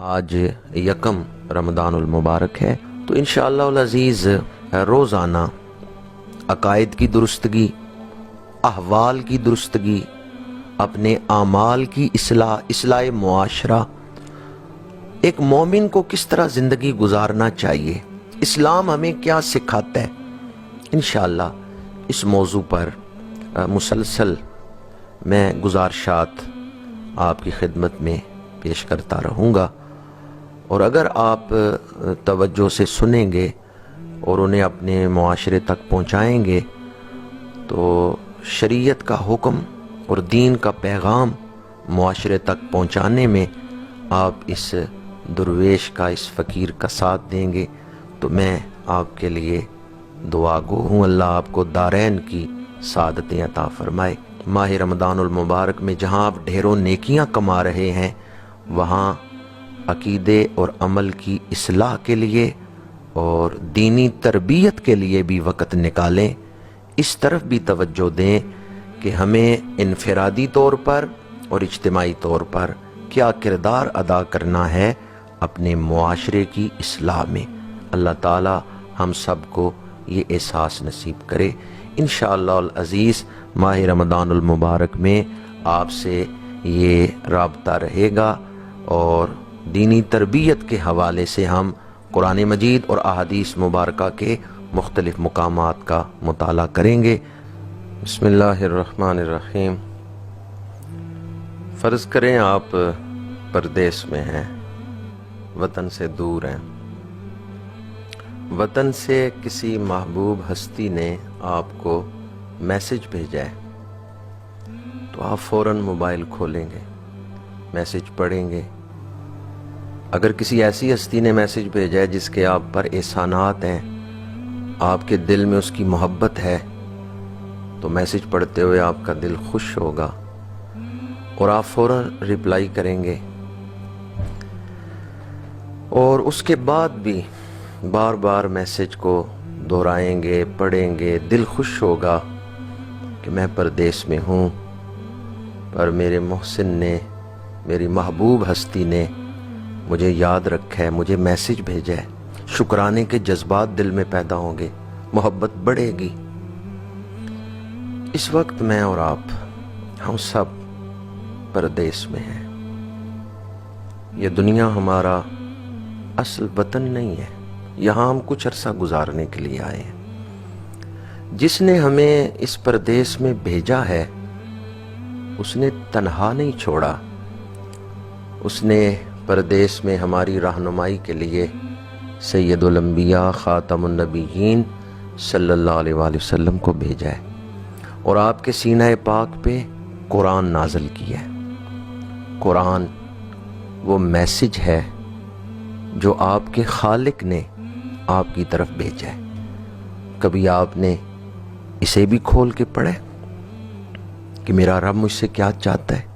آج یکم رمضان المبارک ہے، تو انشاءاللہ العزیز روزانہ عقائد کی درستگی، احوال کی درستگی، اپنے اعمال کی اصلاح معاشرہ، ایک مومن کو کس طرح زندگی گزارنا چاہیے، اسلام ہمیں کیا سکھاتا ہے، انشاءاللہ اس موضوع پر مسلسل میں گزارشات آپ کی خدمت میں پیش کرتا رہوں گا، اور اگر آپ توجہ سے سنیں گے اور انہیں اپنے معاشرے تک پہنچائیں گے تو شریعت کا حکم اور دین کا پیغام معاشرے تک پہنچانے میں آپ اس درویش کا، اس فقیر کا ساتھ دیں گے تو میں آپ کے لیے دعا گو ہوں، اللہ آپ کو دارین کی سعادتیں عطا فرمائے۔ ماہ رمضان المبارک میں جہاں آپ ڈھیروں نیکیاں کما رہے ہیں، وہاں عقیدے اور عمل کی اصلاح کے لیے اور دینی تربیت کے لیے بھی وقت نکالیں، اس طرف بھی توجہ دیں کہ ہمیں انفرادی طور پر اور اجتماعی طور پر کیا کردار ادا کرنا ہے اپنے معاشرے کی اصلاح میں۔ اللہ تعالی ہم سب کو یہ احساس نصیب کرے۔ انشاءاللہ العزیز ماہ رمضان المبارک میں آپ سے یہ رابطہ رہے گا اور دینی تربیت کے حوالے سے ہم قرآن مجید اور احادیث مبارکہ کے مختلف مقامات کا مطالعہ کریں گے۔ بسم اللہ الرحمن الرحیم۔ فرض کریں آپ پردیس میں ہیں، وطن سے دور ہیں، وطن سے کسی محبوب ہستی نے آپ کو میسج بھیجا ہے، تو آپ فوراً موبائل کھولیں گے، میسج پڑھیں گے۔ اگر کسی ایسی ہستی نے میسج بھیجا ہے جس کے آپ پر احسانات ہیں، آپ کے دل میں اس کی محبت ہے، تو میسج پڑھتے ہوئے آپ کا دل خوش ہوگا اور آپ فوراً رپلائی کریں گے، اور اس کے بعد بھی بار بار میسج کو دہرائیں گے، پڑھیں گے، دل خوش ہوگا کہ میں پردیس میں ہوں پر میرے محسن نے، میری محبوب ہستی نے مجھے یاد رکھا ہے، مجھے میسج بھیجا ہے۔ شکرانے کے جذبات دل میں پیدا ہوں گے، محبت بڑھے گی۔ اس وقت میں اور آپ، ہم سب پردیس میں ہیں۔ یہ دنیا ہمارا اصل وطن نہیں ہے، یہاں ہم کچھ عرصہ گزارنے کے لیے آئے ہیں۔ جس نے ہمیں اس پردیس میں بھیجا ہے اس نے تنہا نہیں چھوڑا، اس نے پردیس میں ہماری رہنمائی کے لیے سید الانبیاء خاتم النبیین صلی اللہ علیہ وآلہ وسلم کو بھیجا ہے، اور آپ کے سینہ پاک پہ قرآن نازل کیا ہے۔ قرآن وہ میسج ہے جو آپ کے خالق نے آپ کی طرف بھیجا ہے۔ کبھی آپ نے اسے بھی کھول کے پڑھے کہ میرا رب مجھ سے کیا چاہتا ہے؟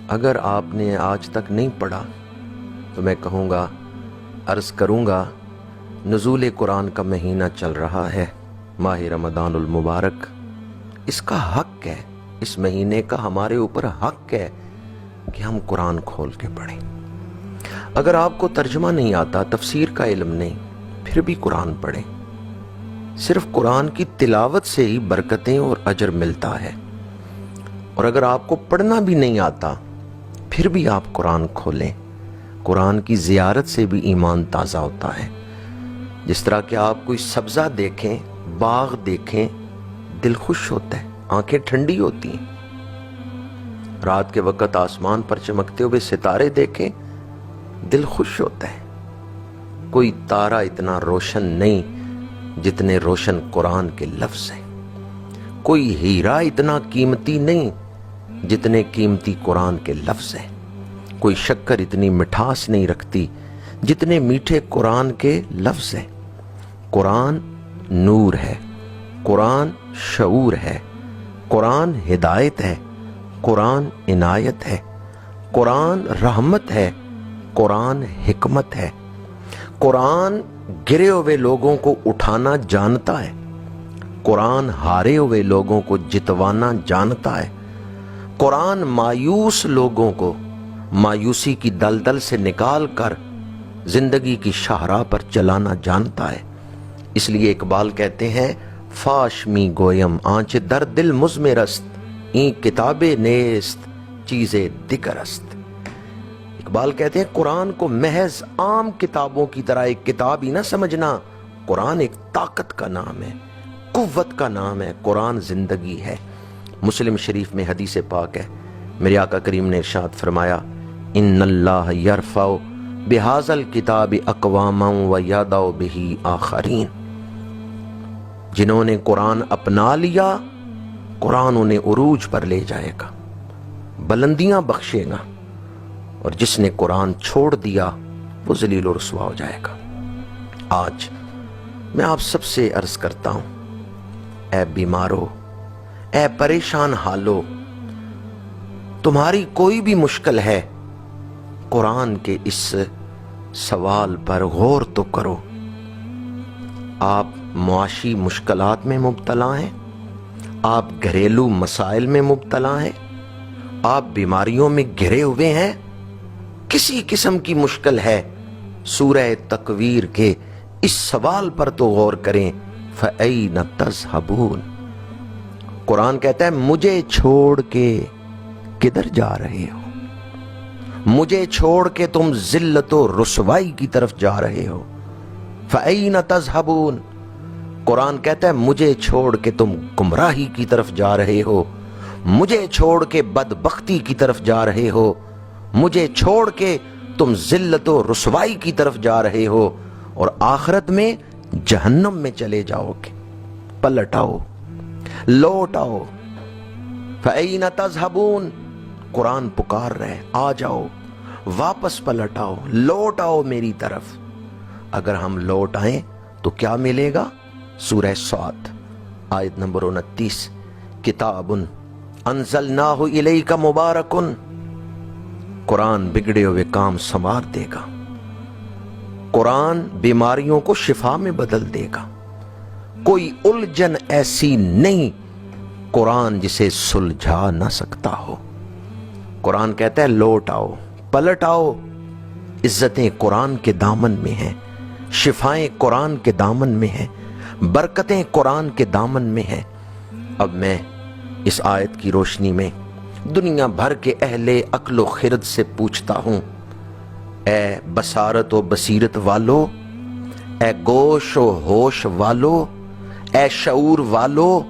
اگر آپ نے آج تک نہیں پڑھا تو میں کہوں گا، عرض کروں گا، نزول قرآن کا مہینہ چل رہا ہے، ماہ رمضان المبارک، اس کا حق ہے، اس مہینے کا ہمارے اوپر حق ہے کہ ہم قرآن کھول کے پڑھیں۔ اگر آپ کو ترجمہ نہیں آتا، تفسیر کا علم نہیں، پھر بھی قرآن پڑھیں۔ صرف قرآن کی تلاوت سے ہی برکتیں اور اجر ملتا ہے، اور اگر آپ کو پڑھنا بھی نہیں آتا پھر بھی آپ قرآن کھولیں۔ قرآن کی زیارت سے بھی ایمان تازہ ہوتا ہے۔ جس طرح کہ آپ کوئی سبزہ دیکھیں، باغ دیکھیں، دل خوش ہوتا ہے، آنکھیں ٹھنڈی ہوتی ہیں۔ رات کے وقت آسمان پر چمکتے ہوئے ستارے دیکھیں، دل خوش ہوتا ہے۔ کوئی تارا اتنا روشن نہیں جتنے روشن قرآن کے لفظ ہیں، کوئی ہیرا اتنا قیمتی نہیں جتنے قیمتی قرآن کے لفظ ہیں، کوئی شکر اتنی مٹھاس نہیں رکھتی جتنے میٹھے قرآن کے لفظ ہیں۔ قرآن نور ہے، قرآن شعور ہے، قرآن ہدایت ہے، قرآن عنایت ہے، قرآن رحمت ہے، قرآن حکمت ہے۔ قرآن گرے ہوئے لوگوں کو اٹھانا جانتا ہے، قرآن ہارے ہوئے لوگوں کو جتوانا جانتا ہے، قرآن مایوس لوگوں کو مایوسی کی دلدل سے نکال کر زندگی کی شاہراہ پر چلانا جانتا ہے۔ اس لیے اقبال کہتے ہیں فاش می گویم آنچ در دل مزمرست این کتاب نیست چیز دگرست۔ اقبال کہتے ہیں قرآن کو محض عام کتابوں کی طرح ایک کتاب ہی نہ سمجھنا، قرآن ایک طاقت کا نام ہے، قوت کا نام ہے، قرآن زندگی ہے۔ مسلم شریف میں حدیث پاک ہے، میرے آقا کریم نے ارشاد فرمایا ان اللہ یرفع بہذا الکتاب اقواما ویضع بہ آخرین۔ جنہوں نے قرآن اپنا لیا قرآن انہیں عروج پر لے جائے گا، بلندیاں بخشے گا، اور جس نے قرآن چھوڑ دیا وہ ذلیل و رسوا ہو جائے گا۔ آج میں آپ سب سے عرض کرتا ہوں، اے بیمارو، اے پریشان حالو، تمہاری کوئی بھی مشکل ہے، قرآن کے اس سوال پر غور تو کرو۔ آپ معاشی مشکلات میں مبتلا ہیں، آپ گھریلو مسائل میں مبتلا ہیں، آپ بیماریوں میں گھرے ہوئے ہیں، کسی قسم کی مشکل ہے، سورہ تکویر کے اس سوال پر تو غور کریں فَأَيْنَ تَذْهَبُونَ۔ قرآن کہتا ہے مجھے چھوڑ کے کدھر جا رہے ہو، مجھے چھوڑ کے تم ذلت و رسوائی کی طرف جا رہے ہو۔ فَأَيْنَ تَذْهَبُونَ۔ قرآن کہتا ہے مجھے چھوڑ کے تم گمراہی کی طرف جا رہے ہو، مجھے چھوڑ کے بدبختی کی طرف جا رہے ہو، مجھے چھوڑ کے تم ذلت و رسوائی کی طرف جا رہے ہو، اور آخرت میں جہنم میں چلے جاؤ گے۔ پلٹ آؤ، لوٹ آؤ۔ فَأَيْنَ تَذْهَبُونَ۔ قرآن پکار رہے، آ جاؤ، واپس پلٹ آؤ، لوٹ آؤ میری طرف۔ اگر ہم لوٹ آئیں تو کیا ملے گا؟ سورہ صاد آیت نمبر 29، کتاب انزلناہ الیک مبارک۔ قرآن بگڑے ہوئے کام سنوار دے گا، قرآن بیماریوں کو شفا میں بدل دے گا۔ کوئی الجھن ایسی نہیں قرآن جسے سلجھا نہ سکتا ہو۔ قرآن کہتا ہے لوٹ آؤ، پلٹ آؤ، عزتیں قرآن کے دامن میں ہیں، شفائیں قرآن کے دامن میں ہیں، برکتیں قرآن کے دامن میں ہیں۔ اب میں اس آیت کی روشنی میں دنیا بھر کے اہل عقل و خرد سے پوچھتا ہوں، اے بصارت و بصیرت والو، اے گوش و ہوش والو، اے شعور والو،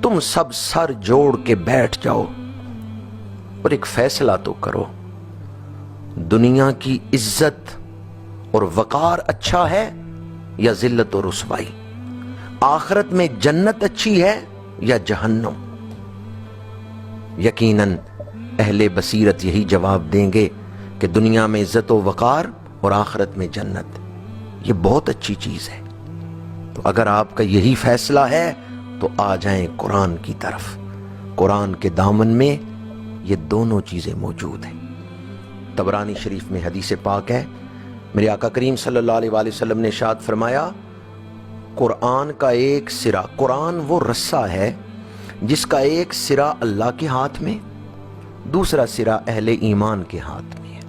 تم سب سر جوڑ کے بیٹھ جاؤ اور ایک فیصلہ تو کرو۔ دنیا کی عزت اور وقار اچھا ہے یا ذلت و رسوائی؟ آخرت میں جنت اچھی ہے یا جہنم؟ یقیناً اہل بصیرت یہی جواب دیں گے کہ دنیا میں عزت و وقار اور آخرت میں جنت، یہ بہت اچھی چیز ہے۔ تو اگر آپ کا یہی فیصلہ ہے تو آ جائیں قرآن کی طرف۔ قرآن کے دامن میں یہ دونوں چیزیں موجود ہیں۔ طبرانی شریف میں حدیث پاک ہے، میرے آقا کریم صلی اللہ علیہ وآلہ وسلم نے ارشاد فرمایا قرآن کا ایک سرا، قرآن وہ رسہ ہے جس کا ایک سرا اللہ کے ہاتھ میں، دوسرا سرا اہل ایمان کے ہاتھ میں ہے۔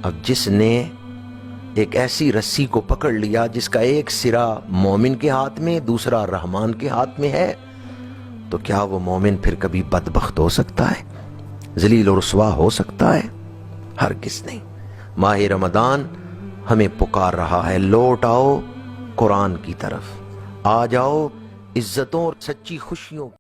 اب جس نے ایک ایسی رسی کو پکڑ لیا جس کا ایک سرا مومن کے ہاتھ میں، دوسرا رحمان کے ہاتھ میں ہے، تو کیا وہ مومن پھر کبھی بدبخت ہو سکتا ہے، ذلیل و رسوا ہو سکتا ہے؟ ہرگز نہیں۔ ماہ رمضان ہمیں پکار رہا ہے، لوٹ آؤ قرآن کی طرف، آ جاؤ عزتوں اور سچی خوشیوں